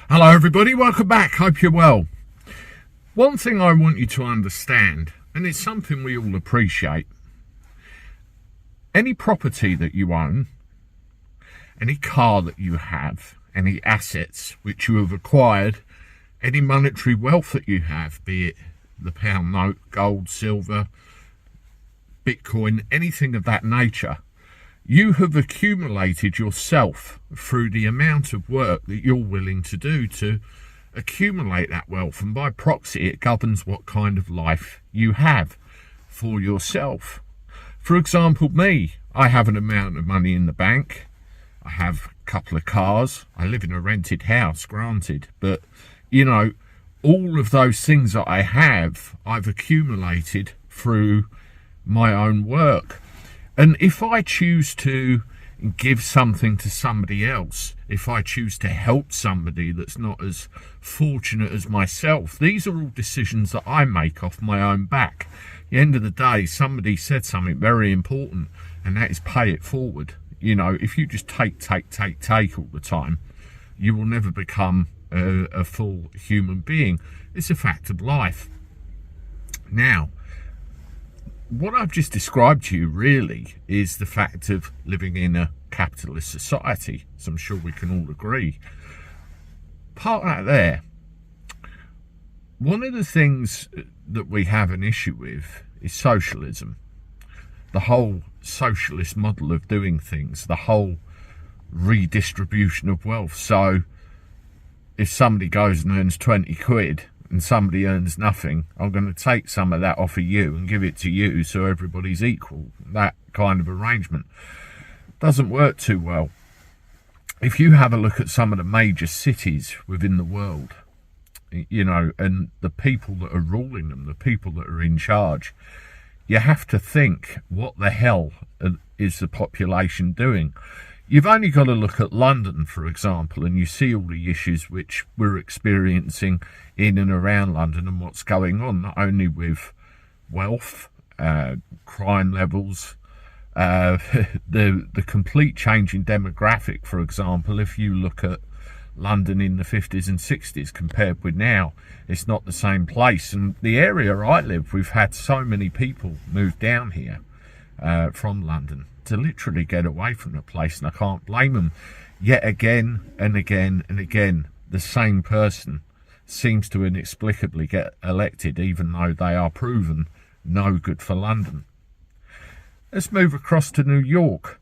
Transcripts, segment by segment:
Hello everybody, welcome back, hope you're well. One thing I want you to understand, and it's something we all appreciate, any property that you own, any car that you have, any assets which you have acquired, any monetary wealth that you have, be it the pound note, gold, silver, Bitcoin, anything of that nature, you have accumulated yourself through the amount of work that you're willing to do to accumulate that wealth, and by proxy it governs what kind of life you have for yourself. For example, me, I have an amount of money in the bank, I have a couple of cars, I live in a rented house, granted, but you know, all of those things that I have, I've accumulated through my own work. And if I choose to give something to somebody else, if I choose to help somebody that's not as fortunate as myself, these are all decisions that I make off my own back. At the end of the day, somebody said something very important, and that is pay it forward. You know, if you just take all the time, you will never become a full human being. It's a fact of life. Now, what I've just described to you really is the fact of living in a capitalist society, as I'm sure we can all agree. Part out there, one of the things that we have an issue with is socialism. The whole socialist model of doing things, the whole redistribution of wealth. So if somebody goes and earns 20 quid, and somebody earns nothing, I'm going to take some of that off of you and give it to you so everybody's equal. That kind of arrangement doesn't work too well. If you have a look at some of the major cities within the world, you know, and the people that are ruling them, the people that are in charge, you have to think, what the hell is the population doing? You've only got to look at London, for example, and you see all the issues which we're experiencing in and around London and what's going on, not only with wealth, crime levels, the complete change in demographic. For example, if you look at London in the 50s and 60s compared with now, it's not the same place. And the area I live, we've had so many people move down here from London to literally get away from the place, and I can't blame them. Yet again and again and again, the same person seems to inexplicably get elected, even though they are proven no good for London. Let's move across to New York.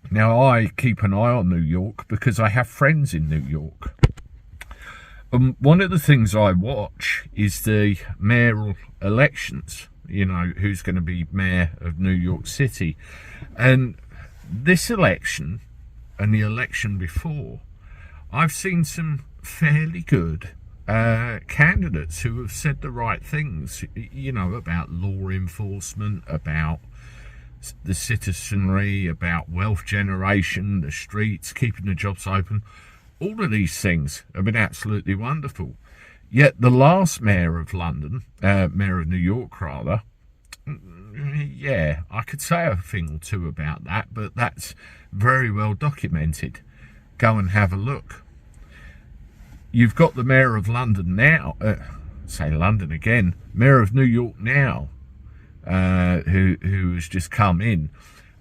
Now, I keep an eye on New York because I have friends in New York. One of the things I watch is the mayoral elections. You know, who's going to be mayor of New York City. And this election and the election before, I've seen some fairly good candidates who have said the right things, you know, about law enforcement, about the citizenry, about wealth generation, the streets, keeping the jobs open. All of these things have been absolutely wonderful. Yet the last mayor of London, mayor of New York rather, yeah, I could say a thing or two about that, but that's very well documented. Go and have a look. You've got the mayor of London now, say London again, mayor of New York now, who has just come in.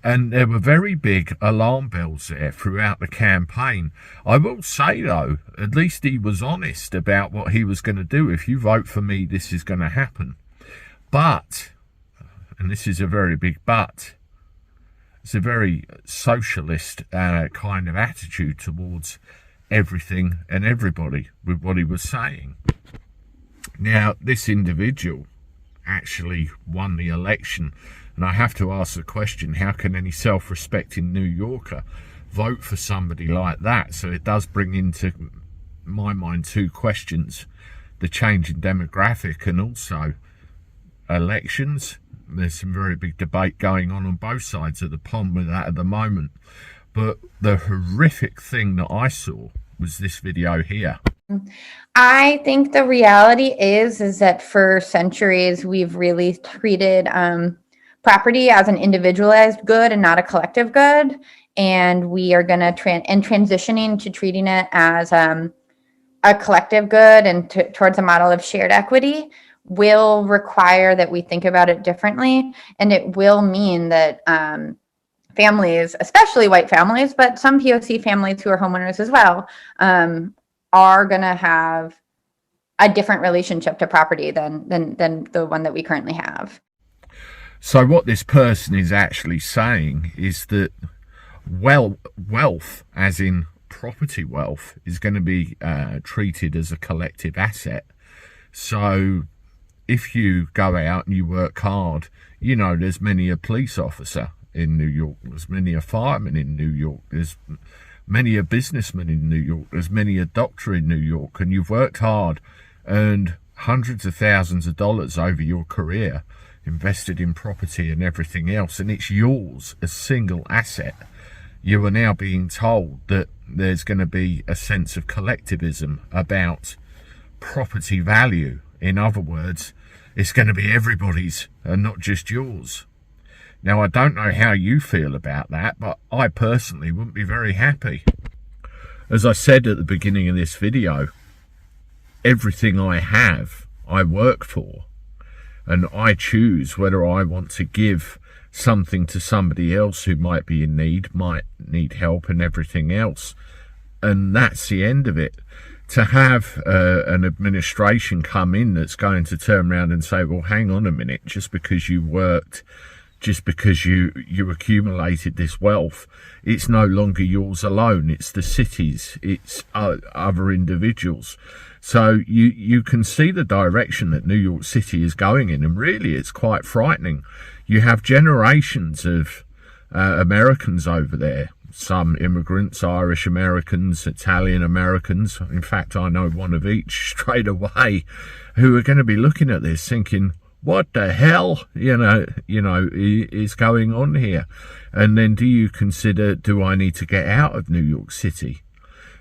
And there were very big alarm bells there throughout the campaign. I will say, though, at least he was honest about what he was going to do. If you vote for me, this is going to happen. But, and this is a very big but, it's a very socialist kind of attitude towards everything and everybody with what he was saying. Now, this individual actually won the election. And I have to ask the question, how can any self-respecting New Yorker vote for somebody like that? So it does bring into my mind two questions: the change in demographic and also elections. There's some very big debate going on both sides of the pond with that at the moment. But the horrific thing that I saw was this video here. I think the reality is that for centuries we've really treated property as an individualized good and not a collective good, and we are going to transitioning to treating it as a collective good and towards a model of shared equity will require that we think about it differently. And it will mean that families, especially white families, but some POC families who are homeowners as well, are going to have a different relationship to property than the one that we currently have. So what this person is actually saying is that wealth, as in property wealth, is going to be treated as a collective asset. So if you go out and you work hard, you know, there's many a police officer in New York, there's many a fireman in New York, there's many a businessman in New York, there's many a doctor in New York, and you've worked hard, earned hundreds of thousands of dollars over your career, invested in property and everything else, and it's yours, a single asset. You are now being told that there's going to be a sense of collectivism about property value. In other words, it's going to be everybody's and not just yours. Now, I don't know how you feel about that, but I personally wouldn't be very happy. As I said at the beginning of this video, everything I have, I work for, and I choose whether I want to give something to somebody else who might be in need, might need help and everything else. And that's the end of it. To have an administration come in that's going to turn around and say, well, hang on a minute, just because you worked, just because you accumulated this wealth, it's no longer yours alone, it's the city's, it's other individuals. So you can see the direction that New York City is going in, and really it's quite frightening. You have generations of Americans over there, some immigrants, Irish Americans, Italian Americans. In fact, I know one of each straight away, who are going to be looking at this thinking, what the hell, you know, is going on here? And then do you consider, do I need to get out of New York City?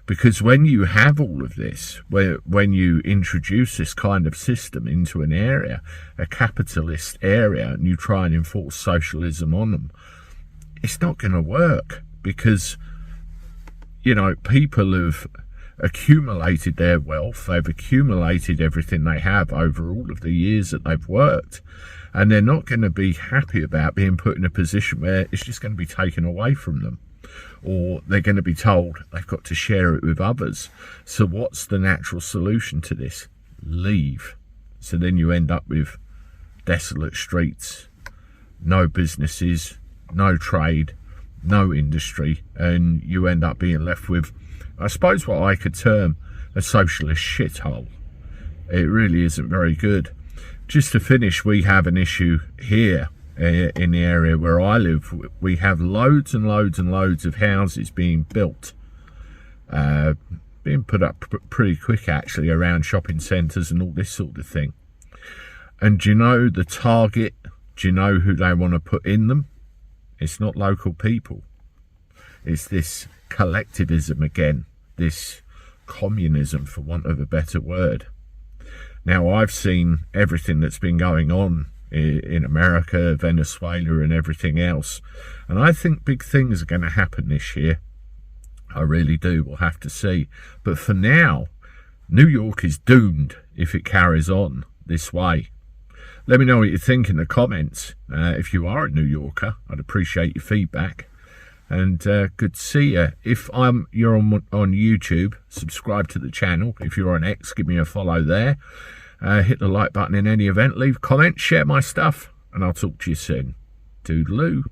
Because when you have all of this, when you introduce this kind of system into an area, a capitalist area, and you try and enforce socialism on them, it's not going to work, because, you know, people have accumulated their wealth, they've accumulated everything they have over all of the years that they've worked, and they're not going to be happy about being put in a position where it's just going to be taken away from them, or they're going to be told they've got to share it with others. So what's the natural solution to this? Leave. So then you end up with desolate streets, no businesses, no trade, no industry, and you end up being left with, I suppose, what I could term a socialist shithole. It really isn't very good. Just to finish, we have an issue here in the area where I live. We have loads and loads and loads of houses being built, being put up pretty quick actually, around shopping centres and all this sort of thing. And do you know the target? Do you know who they want to put in them? It's not local people. It's this collectivism again, this communism, for want of a better word. Now, I've seen everything that's been going on in America, Venezuela and everything else, and I think big things are going to happen this year. I really do. We'll have to see. But for now, New York is doomed if it carries on this way. Let me know what you think in the comments. If you are a New Yorker, I'd appreciate your feedback. And good to see you. If you're on YouTube, subscribe to the channel. If you're on X, give me a follow there. Hit the like button in any event. Leave comments, share my stuff, and I'll talk to you soon. Toodaloo.